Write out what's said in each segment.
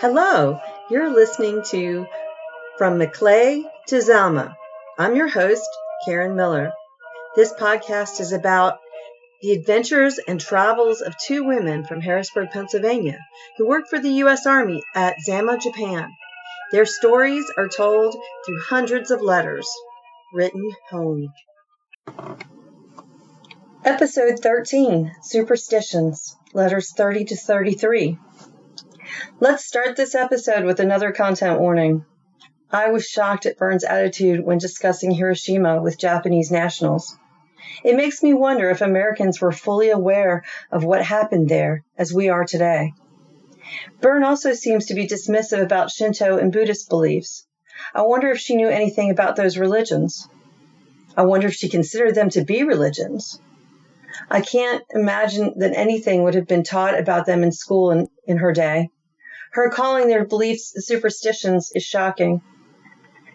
Hello, you're listening to From McClay to Zelma. I'm your host, Karen Miller. This podcast is about the adventures and travels of two women from Harrisburg, Pennsylvania, who worked for the U.S. Army at Zama, Japan. Their stories are told through hundreds of letters written home. Episode 13, Superstitions, letters 30 to 33. Let's start this episode with another content warning. I was shocked at Bern's attitude when discussing Hiroshima with Japanese nationals. It makes me wonder if Americans were fully aware of what happened there as we are today. Bern also seems to be dismissive about Shinto and Buddhist beliefs. I wonder if she knew anything about those religions. I wonder if she considered them to be religions. I can't imagine that anything would have been taught about them in school in her day. Her calling their beliefs superstitions is shocking.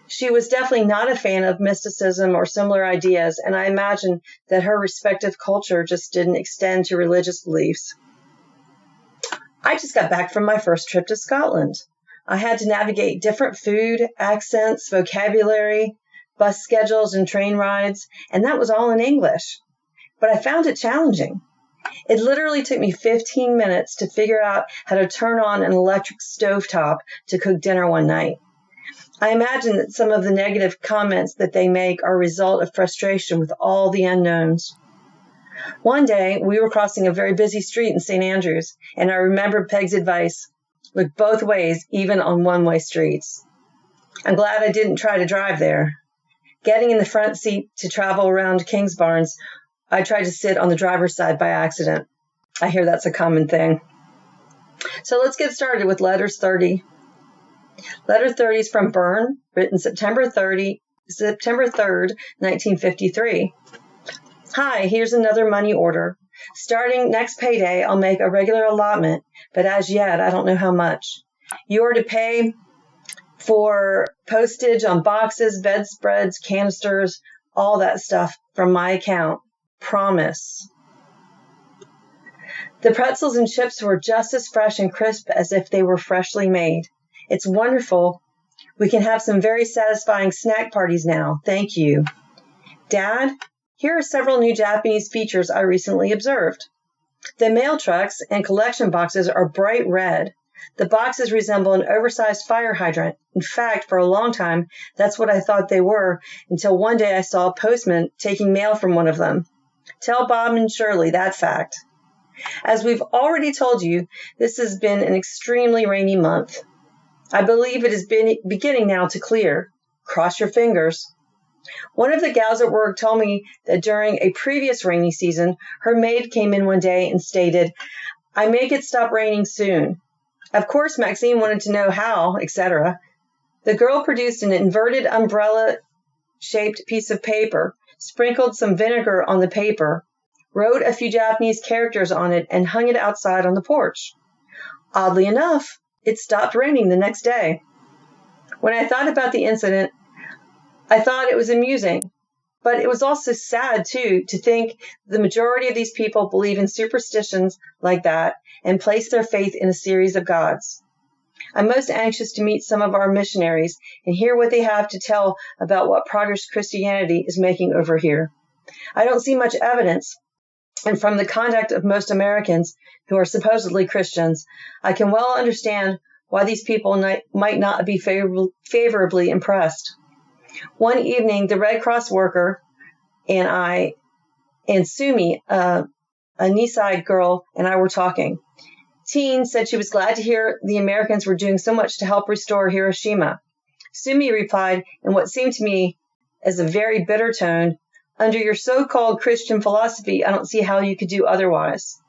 She was definitely not a fan of mysticism or similar ideas, and I imagine that her respective culture just didn't extend to religious beliefs. I just got back from my first trip to Scotland. I had to navigate different food, accents, vocabulary, bus schedules, and train rides, and that was all in English. But I found it challenging. It literally took me 15 minutes to figure out how to turn on an electric stovetop to cook dinner one night. I imagine that some of the negative comments that they make are a result of frustration with all the unknowns. One day, we were crossing a very busy street in St. Andrews, and I remembered Peg's advice, look both ways, even on one-way streets. I'm glad I didn't try to drive there. Getting in the front seat to travel around Kingsbarns, I tried to sit on the driver's side by accident. I hear that's a common thing. So let's get started with letters 30. Letter 30 is from Bern, written September 3rd, 1953. Hi, here's another money order. Starting next payday, I'll make a regular allotment, but as yet, I don't know how much. You are to pay for postage on boxes, bedspreads, canisters, all that stuff from my account. Promise. The pretzels and chips were just as fresh and crisp as if they were freshly made. It's wonderful. We can have some very satisfying snack parties now. Thank you. Dad, here are several new Japanese features I recently observed. The mail trucks and collection boxes are bright red. The boxes resemble an oversized fire hydrant. In fact, for a long time, that's what I thought they were, until one day I saw a postman taking mail from one of them. Tell Bob and Shirley that fact. As we've already told you, this has been an extremely rainy month. I believe it is beginning now to clear. Cross your fingers. One of the gals at work told me that during a previous rainy season, her maid came in one day and stated, I make it stop raining soon. Of course, Maxine wanted to know how, etc. The girl produced an inverted umbrella-shaped piece of paper, sprinkled some vinegar on the paper, wrote a few Japanese characters on it, and hung it outside on the porch. Oddly enough, it stopped raining the next day. When I thought about the incident, I thought it was amusing, but it was also sad, too, to think the majority of these people believe in superstitions like that and place their faith in a series of gods. I'm most anxious to meet some of our missionaries and hear what they have to tell about what progress Christianity is making over here. I don't see much evidence, and from the conduct of most Americans who are supposedly Christians, I can well understand why these people might not be favorably impressed. One evening, the Red Cross worker and Sumi, a Nisai girl, and I were talking. Teen said she was glad to hear the Americans were doing so much to help restore Hiroshima. Sumi replied in what seemed to me as a very bitter tone, under your so-called Christian philosophy, I don't see how you could do otherwise.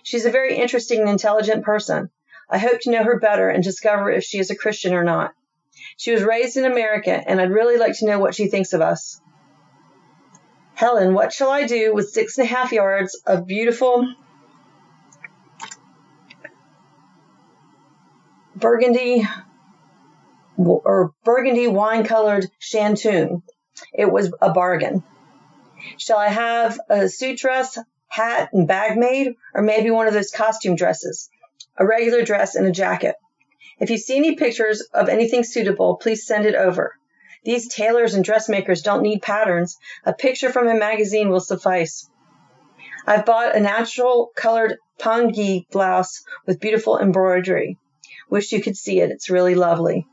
She's a very interesting and intelligent person. I hope to know her better and discover if she is a Christian or not. She was raised in America, and I'd really like to know what she thinks of us. Helen, what shall I do with 6.5 yards of beautiful burgundy wine-colored shantung? It was a bargain. Shall I have a suit dress, hat, and bag made, or maybe one of those costume dresses, a regular dress and a jacket? If you see any pictures of anything suitable, please send it over. These tailors and dressmakers don't need patterns. A picture from a magazine will suffice. I've bought a natural colored pongee blouse with beautiful embroidery. Wish you could see it. It's really lovely.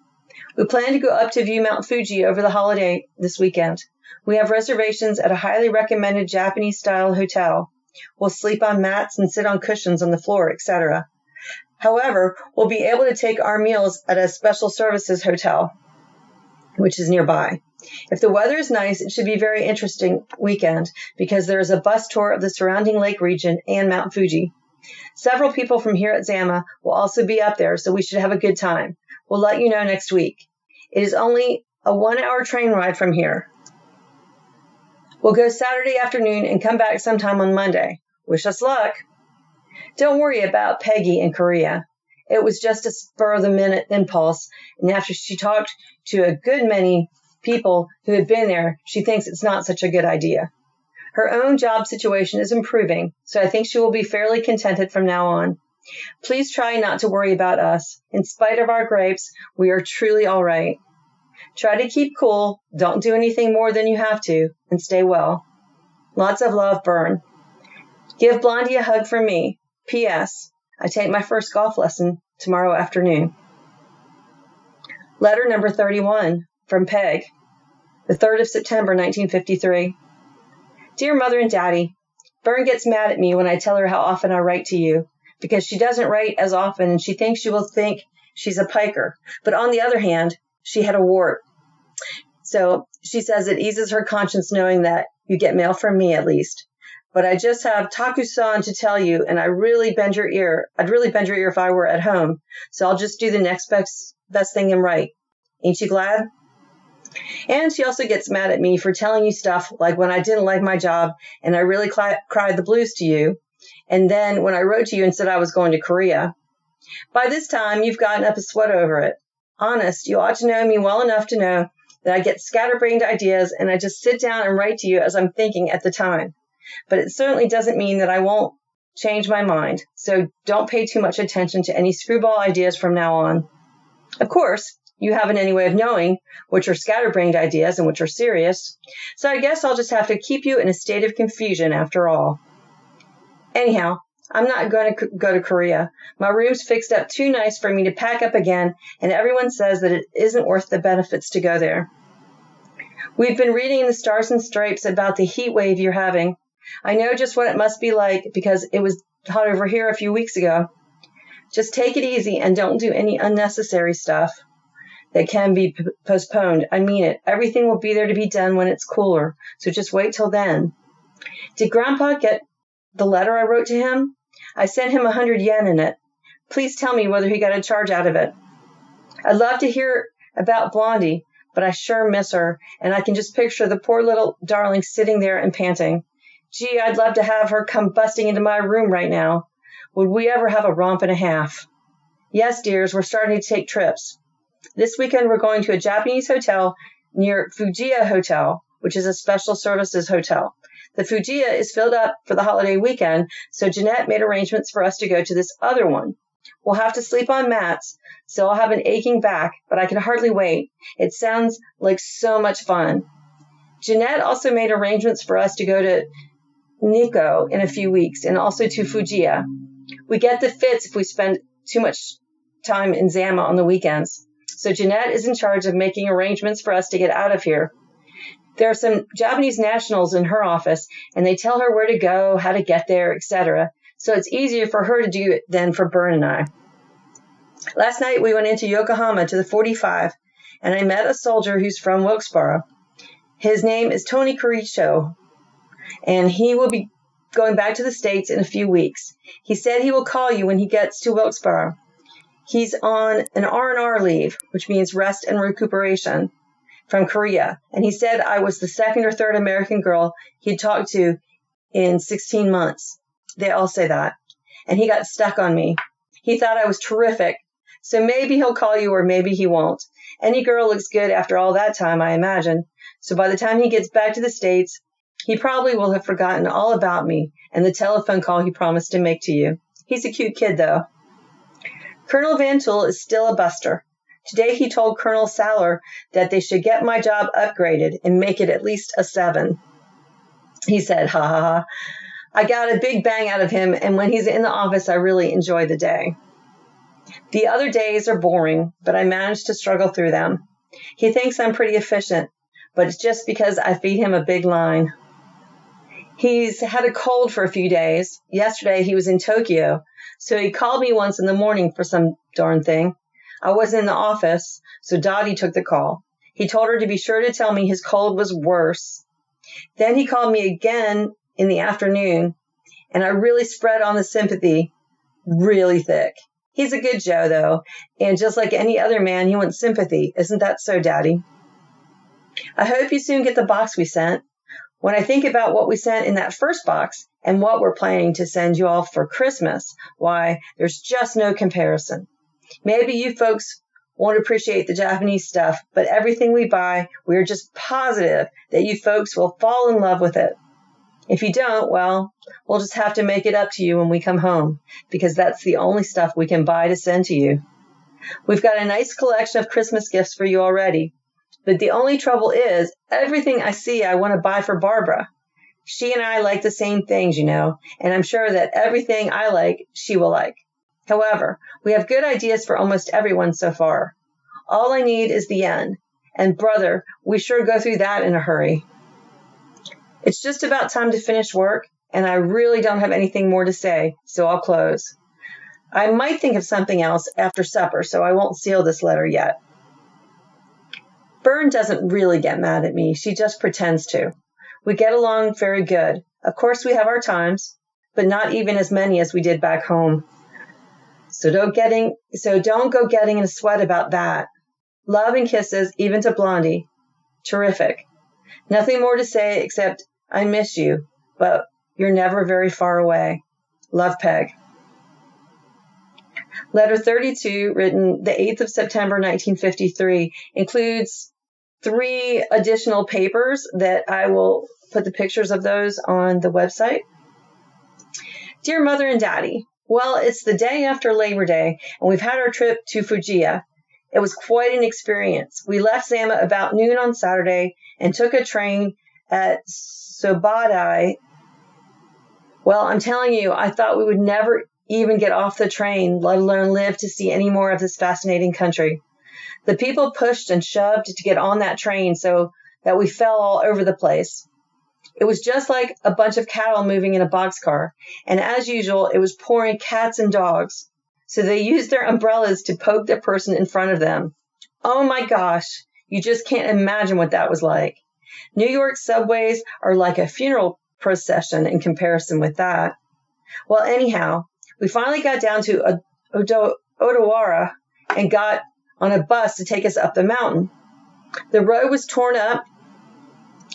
We plan to go up to view Mount Fuji over the holiday this weekend. We have reservations at a highly recommended Japanese-style hotel. We'll sleep on mats and sit on cushions on the floor, etc. However, we'll be able to take our meals at a special services hotel, which is nearby. If the weather is nice, it should be a very interesting weekend because there is a bus tour of the surrounding lake region and Mount Fuji. Several people from here at Zama will also be up there, so we should have a good time. We'll let you know next week. It is only a 1-hour train ride from here. We'll go Saturday afternoon and come back sometime on Monday. Wish us luck. Don't worry about Peggy in Korea. It was just a spur-of-the-minute impulse, and after she talked to a good many people who had been there, she thinks it's not such a good idea. Her own job situation is improving, so I think she will be fairly contented from now on. Please try not to worry about us. In spite of our grapes, we are truly all right. Try to keep cool, don't do anything more than you have to, and stay well. Lots of love, Bern. Give Blondie a hug from me. P.S. I take my first golf lesson tomorrow afternoon. Letter number 31 from Peg, the 3rd of September, 1953. Dear Mother and Daddy, Bern gets mad at me when I tell her how often I write to you, because she doesn't write as often and she thinks she will think she's a piker. But on the other hand, she had a wart. So she says it eases her conscience knowing that you get mail from me at least. But I just have Taku-san to tell you, and I'd really bend your ear if I were at home. So I'll just do the next best thing and write. Ain't you glad? And she also gets mad at me for telling you stuff like when I didn't like my job and I really cried the blues to you. And then when I wrote to you and said I was going to Korea. By this time, you've gotten up a sweat over it. Honest, you ought to know me well enough to know that I get scatterbrained ideas and I just sit down and write to you as I'm thinking at the time. But it certainly doesn't mean that I won't change my mind. So don't pay too much attention to any screwball ideas from now on. Of course, you haven't any way of knowing which are scatterbrained ideas and which are serious. So I guess I'll just have to keep you in a state of confusion after all. Anyhow, I'm not going to go to Korea. My room's fixed up too nice for me to pack up again, and everyone says that it isn't worth the benefits to go there. We've been reading in the Stars and Stripes about the heat wave you're having. I know just what it must be like because it was hot over here a few weeks ago. Just take it easy and don't do any unnecessary stuff that can be postponed. I mean it. Everything will be there to be done when it's cooler, so just wait till then. Did Grandpa get the letter I wrote to him? I sent him 100 yen in it. Please tell me whether he got a charge out of it. I'd love to hear about Blondie, but I sure miss her, and I can just picture the poor little darling sitting there and panting. Gee, I'd love to have her come busting into my room right now. Would we ever have a romp and a half? Yes, dears, we're starting to take trips. This weekend we're going to a Japanese hotel near Fujiya Hotel, which is a special services hotel. The Fujiya is filled up for the holiday weekend, so Jeanette made arrangements for us to go to this other one. We'll have to sleep on mats, so I'll have an aching back, but I can hardly wait. It sounds like so much fun. Jeanette also made arrangements for us to go to Nikko in a few weeks and also to Fujiya. We get the fits if we spend too much time in Zama on the weekends. So Jeanette is in charge of making arrangements for us to get out of here. There are some Japanese nationals in her office, and they tell her where to go, how to get there, etc. So it's easier for her to do it than for Bern and I. Last night we went into Yokohama to the 45, and I met a soldier who's from Wilkesboro. His name is Tony Caricho, and he will be going back to the States in a few weeks. He said he will call you when he gets to Wilkesboro. He's on an R&R leave, which means rest and recuperation, from Korea. And he said I was the second or third American girl he'd talked to in 16 months. They all say that. And he got stuck on me. He thought I was terrific. So maybe he'll call you or maybe he won't. Any girl looks good after all that time, I imagine. So by the time he gets back to the States, he probably will have forgotten all about me and the telephone call he promised to make to you. He's a cute kid, though. Colonel Van Tool is still a buster. Today he told Colonel Saller that they should get my job upgraded and make it at least a 7. He said, ha ha ha. I got a big bang out of him, and when he's in the office, I really enjoy the day. The other days are boring, but I manage to struggle through them. He thinks I'm pretty efficient, but it's just because I feed him a big line. He's had a cold for a few days. Yesterday, he was in Tokyo, so he called me once in the morning for some darn thing. I wasn't in the office, so Dottie took the call. He told her to be sure to tell me his cold was worse. Then he called me again in the afternoon, and I really spread on the sympathy really thick. He's a good Joe, though, and just like any other man, he wants sympathy. Isn't that so, Daddy? I hope you soon get the box we sent. When I think about what we sent in that first box and what we're planning to send you all for Christmas, why, there's just no comparison. Maybe you folks won't appreciate the Japanese stuff, but everything we buy, we're just positive that you folks will fall in love with it. If you don't, well, we'll just have to make it up to you when we come home, because that's the only stuff we can buy to send to you. We've got a nice collection of Christmas gifts for you already, but the only trouble is everything I see I want to buy for Barbara. She and I like the same things, you know, and I'm sure that everything I like, she will like. However, we have good ideas for almost everyone so far. All I need is the yen, and brother, we sure go through that in a hurry. It's just about time to finish work, and I really don't have anything more to say, so I'll close. I might think of something else after supper, so I won't seal this letter yet. Bern doesn't really get mad at me. She just pretends to. We get along very good. Of course, we have our times, but not even as many as we did back home. So don't go getting in a sweat about that. Love and kisses, even to Blondie. Terrific. Nothing more to say except I miss you, but you're never very far away. Love, Peg. Letter 32, written the 8th of September, 1953, includes 3 additional papers that I will put the pictures of those on the website. Dear Mother and Daddy, well, it's the day after Labor Day, and we've had our trip to Fujiya. It was quite an experience. We left Zama about noon on Saturday and took a train at Sobadai. Well, I'm telling you, I thought we would never even get off the train, let alone live to see any more of this fascinating country. The people pushed and shoved to get on that train so that we fell all over the place. It was just like a bunch of cattle moving in a boxcar, and as usual, it was pouring cats and dogs. So they used their umbrellas to poke the person in front of them. Oh my gosh, you just can't imagine what that was like. New York subways are like a funeral procession in comparison with that. Well, anyhow, we finally got down to Odawara and got on a bus to take us up the mountain. The road was torn up.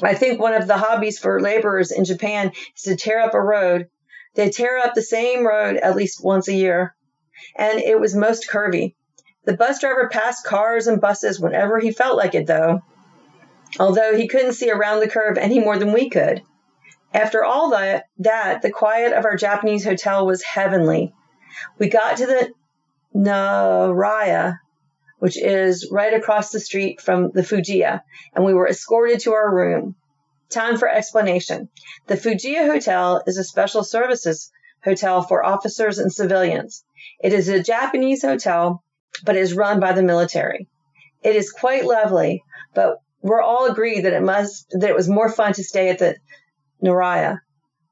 I think one of the hobbies for laborers in Japan is to tear up a road. They tear up the same road at least once a year. And it was most curvy. The bus driver passed cars and buses whenever he felt like it, though. Although he couldn't see around the curve any more than we could. After all that, the quiet of our Japanese hotel was heavenly. We got to the Naraya, which is right across the street from the Fujiya, and we were escorted to our room. Time for explanation. The Fujiya Hotel is a special services hotel for officers and civilians. It is a Japanese hotel, but is run by the military. It is quite lovely, but we're all agreed that it was more fun to stay at the Naraya.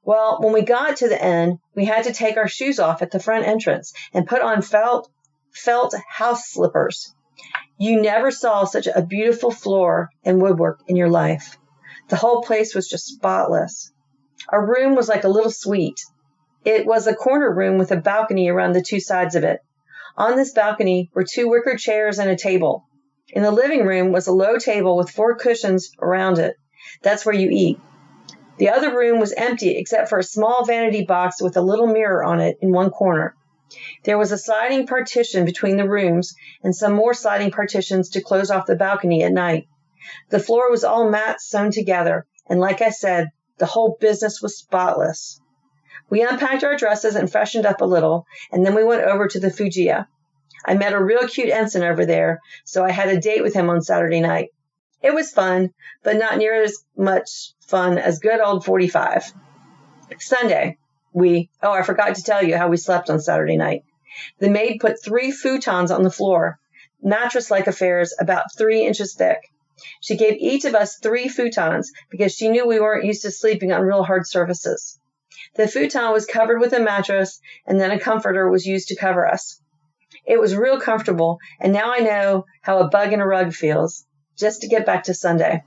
Well, when we got to the inn, we had to take our shoes off at the front entrance and put on felt house slippers. You never saw such a beautiful floor and woodwork in your life. The whole place was just spotless. Our room was like a little suite. It was a corner room with a balcony around the 2 sides of it. On this balcony were 2 wicker chairs and a table. In the living room was a low table with 4 cushions around it. That's where you eat. The other room was empty except for a small vanity box with a little mirror on it in one corner. There was a sliding partition between the rooms and some more sliding partitions to close off the balcony at night. The floor was all mats sewn together, and like I said, the whole business was spotless. We unpacked our dresses and freshened up a little, and then we went over to the Fujiya. I met a real cute ensign over there, so I had a date with him on Saturday night. It was fun, but not near as much fun as good old 45. Sunday, I forgot to tell you how we slept on Saturday night. The maid put 3 futons on the floor, mattress-like affairs about 3 inches thick. She gave each of us 3 futons because she knew we weren't used to sleeping on real hard surfaces. The futon was covered with a mattress, and then a comforter was used to cover us. It was real comfortable, and now I know how a bug in a rug feels. Just to get back to Sunday.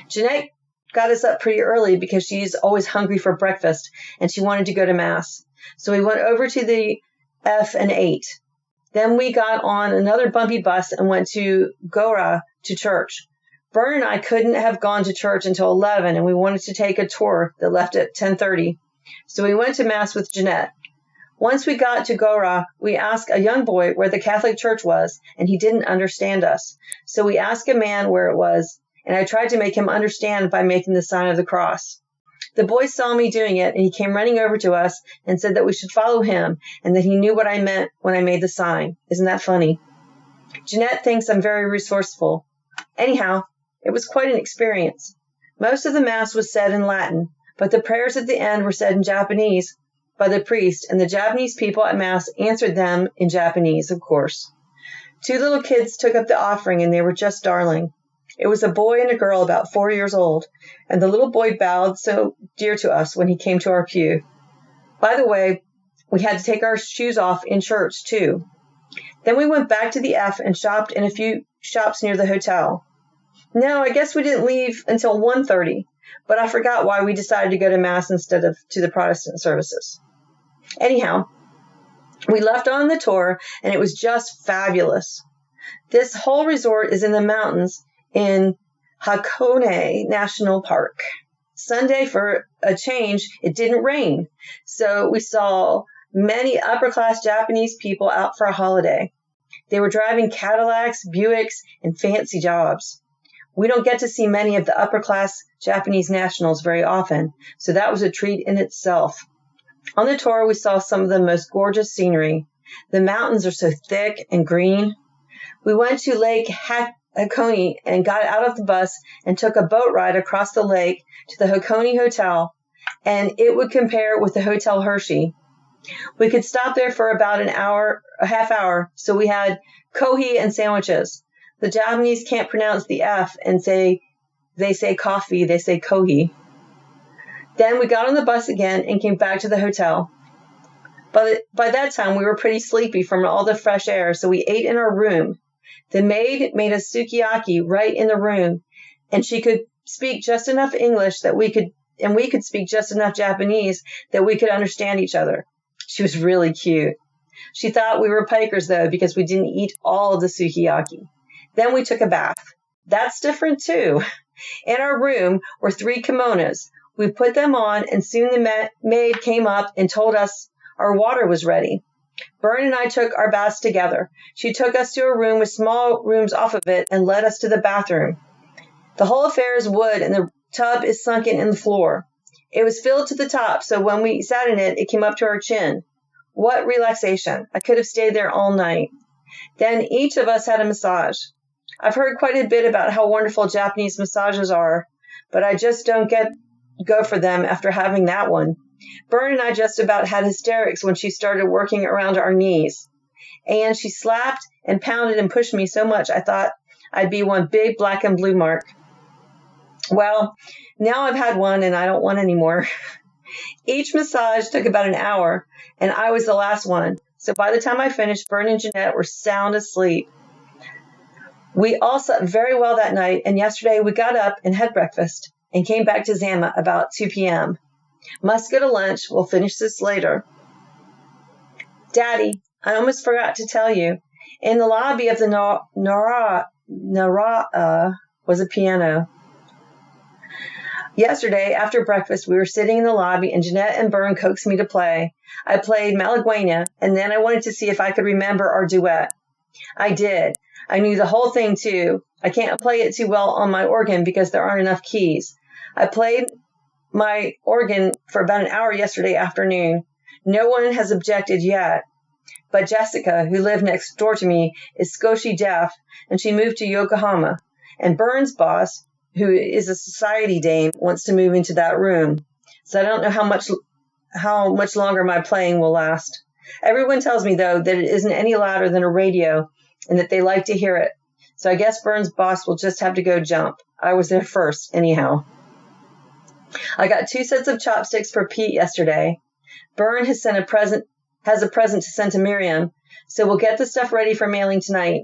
Jeanette got us up pretty early because she's always hungry for breakfast, and she wanted to go to Mass. So we went over to the F and ate. Then we got on another bumpy bus and went to Gora to church. Bern and I couldn't have gone to church until 11, and we wanted to take a tour that left at 10:30. So we went to Mass with Jeanette. Once we got to Gora, we asked a young boy where the Catholic Church was, and he didn't understand us. So we asked a man where it was, and I tried to make him understand by making the sign of the cross. The boy saw me doing it, and he came running over to us and said that we should follow him, and that he knew what I meant when I made the sign. Isn't that funny? Jeanette thinks I'm very resourceful. Anyhow, it was quite an experience. Most of the Mass was said in Latin, but the prayers at the end were said in Japanese by the priest, and the Japanese people at Mass answered them in Japanese, of course. 2 little kids took up the offering, and they were just darling. It was a boy and a girl about 4 years old, and the little boy bowed so dear to us when he came to our pew. By the way, we had to take our shoes off in church, too. Then we went back to the F and shopped in a few shops near the hotel. No, I guess we didn't leave until 1:30, but I forgot why we decided to go to Mass instead of to the Protestant services. Anyhow, we left on the tour, and it was just fabulous. This whole resort is in the mountains in Hakone National Park. Sunday, for a change, it didn't rain, so we saw many upper-class Japanese people out for a holiday. They were driving Cadillacs, Buicks, and fancy jobs. We don't get to see many of the upper-class Japanese nationals very often, so that was a treat in itself. On the tour, we saw some of the most gorgeous scenery. The mountains are so thick and green. We went to Lake Hakone and got out of the bus and took a boat ride across the lake to the Hakone Hotel, and it would compare with the Hotel Hershey. We could stop there for about a half hour, so we had kohi and sandwiches. The Japanese can't pronounce the F and they say coffee, they say kohi. Then we got on the bus again and came back to the hotel. But by that time, we were pretty sleepy from all the fresh air, so we ate in our room. The maid made us sukiyaki right in the room, and she could speak just enough English and we could speak just enough Japanese that we could understand each other. She was really cute. She thought we were pikers, though, because we didn't eat all of the sukiyaki. Then we took a bath. That's different, too. In our room were 3 kimonos. We put them on, and soon the maid came up and told us our water was ready. Bern and I took our baths together. She took us to a room with small rooms off of it and led us to the bathroom. The whole affair is wood, and the tub is sunken in the floor. It was filled to the top, so when we sat in it, it came up to our chin. What relaxation. I could have stayed there all night. Then each of us had a massage. I've heard quite a bit about how wonderful Japanese massages are, but I just don't go for them after having that one. Bern and I just about had hysterics when she started working around our knees. And she slapped and pounded and pushed me so much I thought I'd be one big black and blue mark. Well, now I've had one and I don't want any more. Each massage took about an hour, and I was the last one. So by the time I finished, Bern and Jeanette were sound asleep. We all slept very well that night, and yesterday we got up and had breakfast and came back to Zama about 2 p.m. Must go to lunch. We'll finish this later. Daddy, I almost forgot to tell you. In the lobby of the Nara was a piano. Yesterday, after breakfast, we were sitting in the lobby, and Jeanette and Bern coaxed me to play. I played Malaguena, and then I wanted to see if I could remember our duet. I did. I knew the whole thing, too. I can't play it too well on my organ because there aren't enough keys. I played my organ for about an hour yesterday afternoon. No one has objected yet. But Jessica, who lived next door to me, is Skoshi deaf, and she moved to Yokohama. And Bern's boss, who is a society dame, wants to move into that room. So I don't know how much longer my playing will last. Everyone tells me, though, that it isn't any louder than a radio and that they like to hear it. So I guess Bern's boss will just have to go jump. I was there first, anyhow. I got 2 sets of chopsticks for Pete yesterday. Bern has a present to send to Miriam, so we'll get the stuff ready for mailing tonight.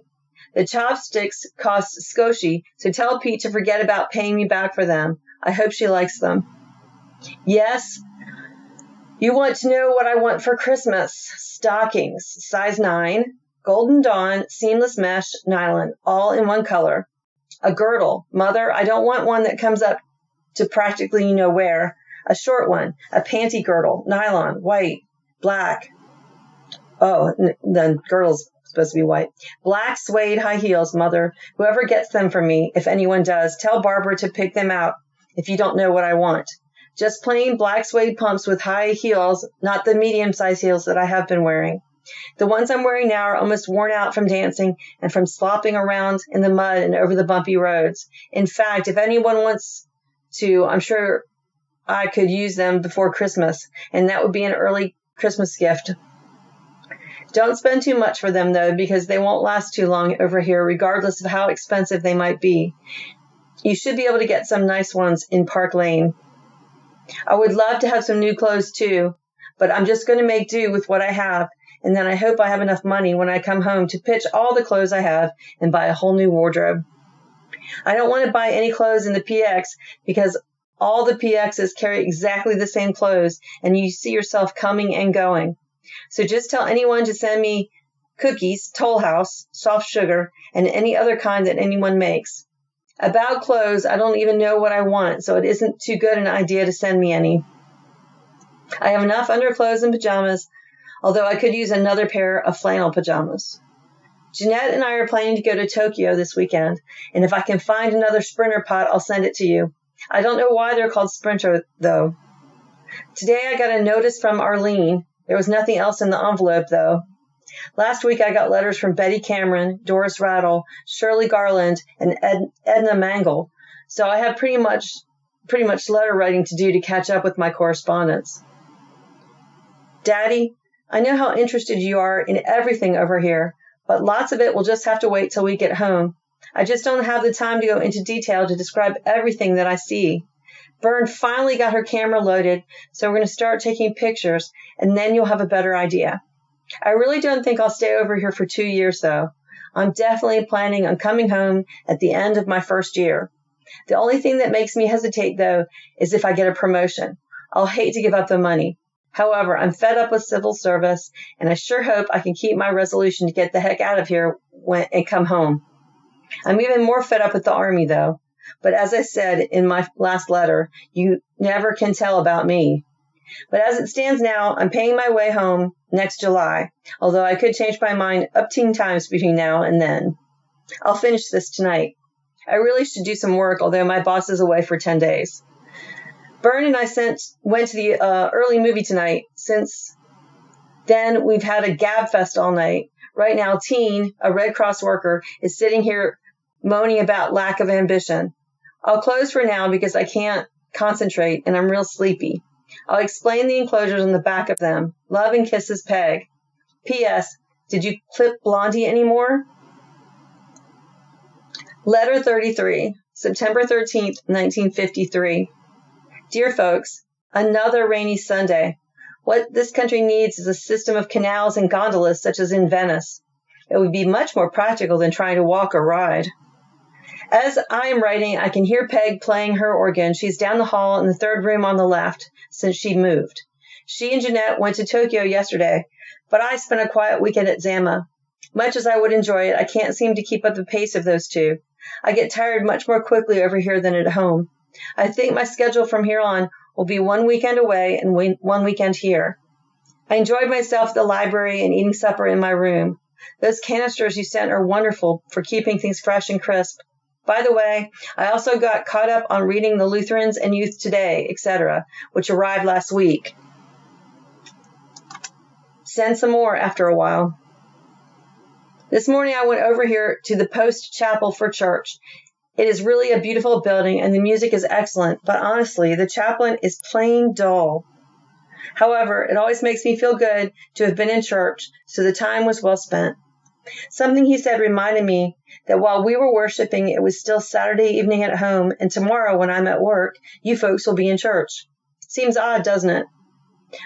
The chopsticks cost Skoshi, so tell Pete to forget about paying me back for them. I hope she likes them. Yes, you want to know what I want for Christmas. Stockings, size 9, Golden Dawn, seamless mesh, nylon, all in one color. A girdle. Mother, I don't want one that comes up to practically where. A short one, a panty girdle, nylon, white, black. Oh, the girdle's supposed to be white. Black suede high heels, Mother. Whoever gets them for me, if anyone does, tell Barbara to pick them out if you don't know what I want. Just plain black suede pumps with high heels, not the medium-sized heels that I have been wearing. The ones I'm wearing now are almost worn out from dancing and from slopping around in the mud and over the bumpy roads. In fact, if anyone wants to, I'm sure I could use them before Christmas, and that would be an early Christmas gift. Don't spend too much for them, though, because they won't last too long over here, regardless of how expensive they might be. You should be able to get some nice ones in Park Lane. I would love to have some new clothes, too, but I'm just going to make do with what I have, and then I hope I have enough money when I come home to pitch all the clothes I have and buy a whole new wardrobe. I don't want to buy any clothes in the PX because all the PXs carry exactly the same clothes, and you see yourself coming and going. So just tell anyone to send me cookies, Toll House, soft sugar, and any other kind that anyone makes. About clothes, I don't even know what I want, so it isn't too good an idea to send me any. I have enough underclothes and pajamas, although I could use another pair of flannel pajamas. Jeanette and I are planning to go to Tokyo this weekend, and if I can find another Sprinter pot, I'll send it to you. I don't know why they're called Sprinter, though. Today I got a notice from Arlene. There was nothing else in the envelope, though. Last week I got letters from Betty Cameron, Doris Rattle, Shirley Garland, and Edna Mangle, so I have pretty much letter writing to do to catch up with my correspondence. Daddy, I know how interested you are in everything over here, but lots of it will just have to wait till we get home. I just don't have the time to go into detail to describe everything that I see. Bern finally got her camera loaded, so we're going to start taking pictures, and then you'll have a better idea. I really don't think I'll stay over here for 2 years, though. I'm definitely planning on coming home at the end of my first year. The only thing that makes me hesitate, though, is if I get a promotion. I'll hate to give up the money. However, I'm fed up with civil service, and I sure hope I can keep my resolution to get the heck out of here and come home. I'm even more fed up with the Army, though. But as I said in my last letter, you never can tell about me. But as it stands now, I'm paying my way home next July, although I could change my mind up 10 times between now and then. I'll finish this tonight. I really should do some work, although my boss is away for 10 days. Bern and I went to the early movie tonight. Since then, we've had a gab fest all night. Right now, Teen, a Red Cross worker, is sitting here moaning about lack of ambition. I'll close for now because I can't concentrate and I'm real sleepy. I'll explain the enclosures on the back of them. Love and kisses, Peg. P.S. Did you clip Blondie anymore? Letter 33, September 13th, 1953. Dear folks, another rainy Sunday. What this country needs is a system of canals and gondolas such as in Venice. It would be much more practical than trying to walk or ride. As I am writing, I can hear Peg playing her organ. She's down the hall in the third room on the left since she moved. She and Jeanette went to Tokyo yesterday, but I spent a quiet weekend at Zama. Much as I would enjoy it, I can't seem to keep up the pace of those two. I get tired much more quickly over here than at home. I think my schedule from here on will be 1 weekend away and 1 weekend here. I enjoyed myself at the library and eating supper in my room. Those canisters you sent are wonderful for keeping things fresh and crisp. By the way, I also got caught up on reading The Lutherans and Youth Today, etc., which arrived last week. send some more after a while. This morning I went over here to the Post Chapel for church. It is really a beautiful building and the music is excellent, but honestly, the chaplain is plain dull. However, it always makes me feel good to have been in church, so the time was well spent. Something he said reminded me that while we were worshiping, it was still Saturday evening at home, and tomorrow when I'm at work, you folks will be in church. Seems odd, doesn't it?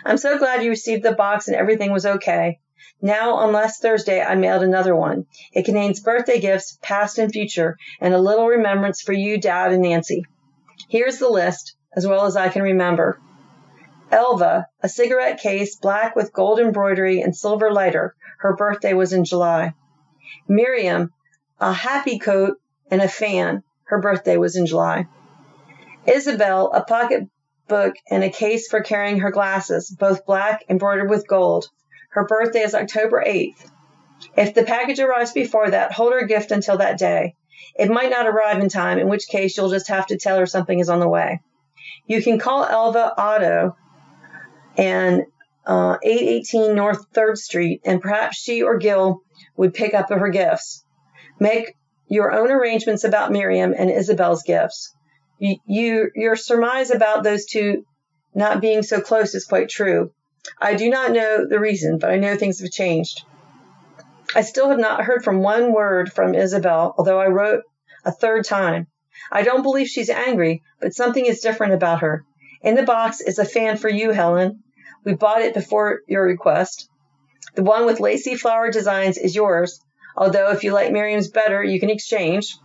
I'm so glad you received the box and everything was okay. Now, on last Thursday, I mailed another one. It contains birthday gifts, past and future, and a little remembrance for you, Dad, and Nancy. Here's the list, as well as I can remember. Elva, a cigarette case, black with gold embroidery and silver lighter. Her birthday was in July. Miriam, a happy coat and a fan. Her birthday was in July. Isabel, a pocketbook and a case for carrying her glasses, both black, embroidered with gold. Her birthday is October 8th. If the package arrives before that, hold her gift until that day. It might not arrive in time, in which case you'll just have to tell her something is on the way. You can call Elva Otto and 818 North 3rd Street, and perhaps she or Gil would pick up her gifts. Make your own arrangements about Miriam and Isabel's gifts. Your surmise about those two not being so close is quite true. I do not know the reason, but I know things have changed. I still have not heard from one word from Isabel, although I wrote a third time. I don't believe she's angry, but something is different about her. In the box is a fan for you, Helen. We bought it before your request. The one with lacy flower designs is yours, although if you like Miriam's better, you can exchange.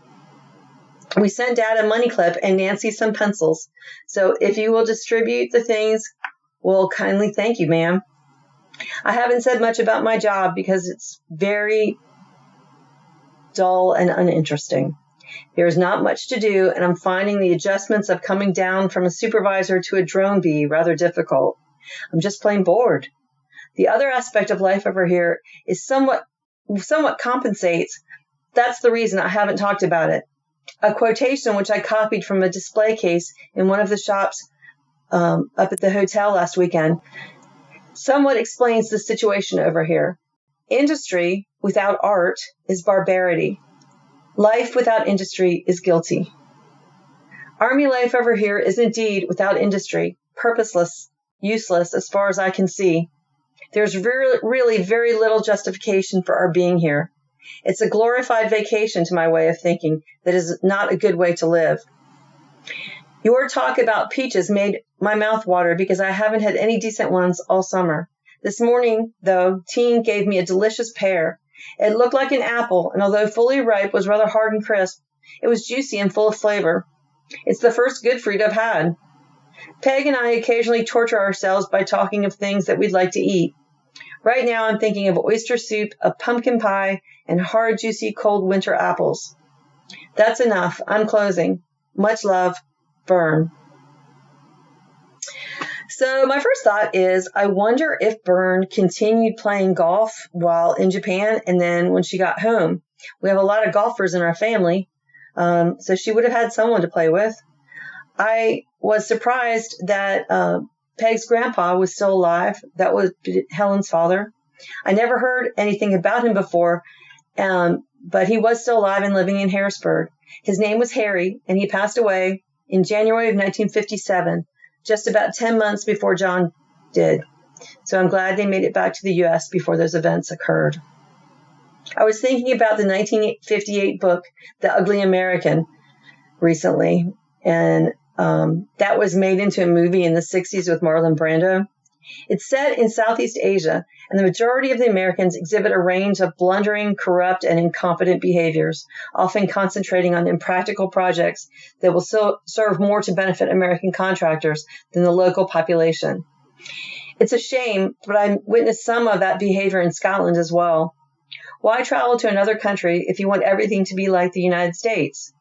We sent Dad a money clip and Nancy some pencils, so if you will distribute the things, we'll kindly thank you, ma'am. I haven't said much about my job because it's very dull and uninteresting. There's not much to do, and I'm finding the adjustments of coming down from a supervisor to a drone bee rather difficult. I'm just plain bored. The other aspect of life over here is somewhat compensates. That's the reason I haven't talked about it. A quotation which I copied from a display case in one of the shops up at the hotel last weekend somewhat explains the situation over here. Industry without art is barbarity. Life without industry is guilty. Army life over here is indeed without industry, purposeless, useless as far as I can see. There's really very little justification for our being here. It's a glorified vacation to my way of thinking that is not a good way to live. Your talk about peaches made my mouth water because I haven't had any decent ones all summer. This morning, though, Teen gave me a delicious pear. It looked like an apple, and although fully ripe, was rather hard and crisp. It was juicy and full of flavor. It's the first good fruit I've had. Peg and I occasionally torture ourselves by talking of things that we'd like to eat. Right now, I'm thinking of oyster soup, a pumpkin pie, and hard, juicy, cold winter apples. That's enough. I'm closing. Much love. Bern. So my first thought is, I wonder if Bern continued playing golf while in Japan and then when she got home. We have a lot of golfers in our family, so she would have had someone to play with. I was surprised that Peg's grandpa was still alive. That was Helen's father. I never heard anything about him before, but he was still alive and living in Harrisburg. His name was Harry, and he passed away in January of 1957, just about 10 months before John did. So I'm glad they made it back to the U.S. before those events occurred. I was thinking about the 1958 book, The Ugly American, recently, and that was made into a movie in the 60s with Marlon Brando. It's set in Southeast Asia, and the majority of the Americans exhibit a range of blundering, corrupt, and incompetent behaviors, often concentrating on impractical projects that will serve more to benefit American contractors than the local population. It's a shame, but I witnessed some of that behavior in Scotland as well. Why travel to another country if you want everything to be like the United States?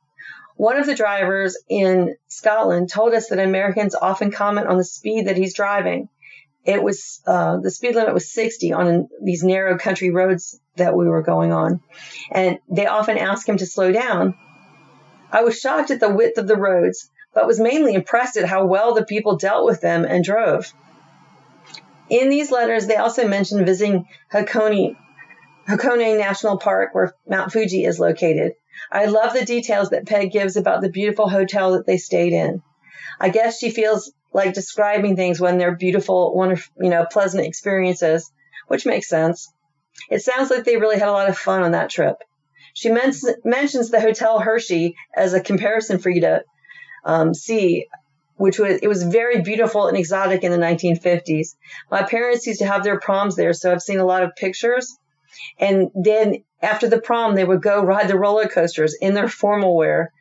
One of the drivers in Scotland told us that Americans often comment on the speed that he's driving. It was the speed limit was 60 on these narrow country roads that we were going on, and they often ask him to slow down. I was shocked at the width of the roads, but was mainly impressed at how well the people dealt with them and drove. In these letters, they also mentioned visiting Hakone National Park, where Mount Fuji is located. I love the details that Peg gives about the beautiful hotel that they stayed in. I guess she feels like describing things when they're beautiful, wonderful, pleasant experiences, which makes sense. It sounds like they really had a lot of fun on that trip. She mentions the Hotel Hershey as a comparison for you to see, it was very beautiful and exotic in the 1950s. My parents used to have their proms there, so I've seen a lot of pictures. And then after the prom, they would go ride the roller coasters in their formal wear.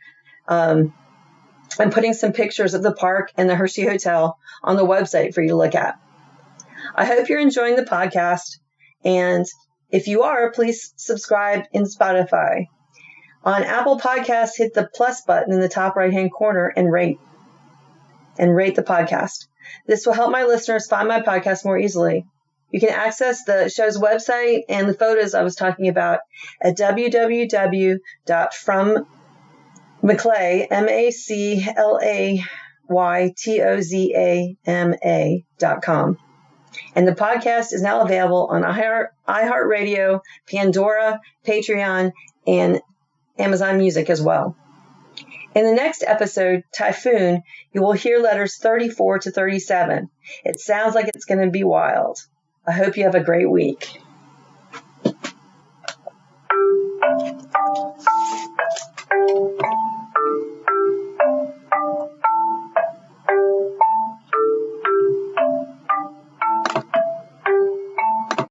I'm putting some pictures of the park and the Hershey Hotel on the website for you to look at. I hope you're enjoying the podcast. And if you are, please subscribe in Spotify. On Apple Podcasts, hit the plus button in the top right-hand corner and rate the podcast. This will help my listeners find my podcast more easily. You can access the show's website and the photos I was talking about at www.fromclaytozama.com. And the podcast is now available on iHeartRadio, Pandora, Patreon, and Amazon Music as well. In the next episode, Typhoon, you will hear letters 34 to 37. It sounds like it's going to be wild. I hope you have a great week.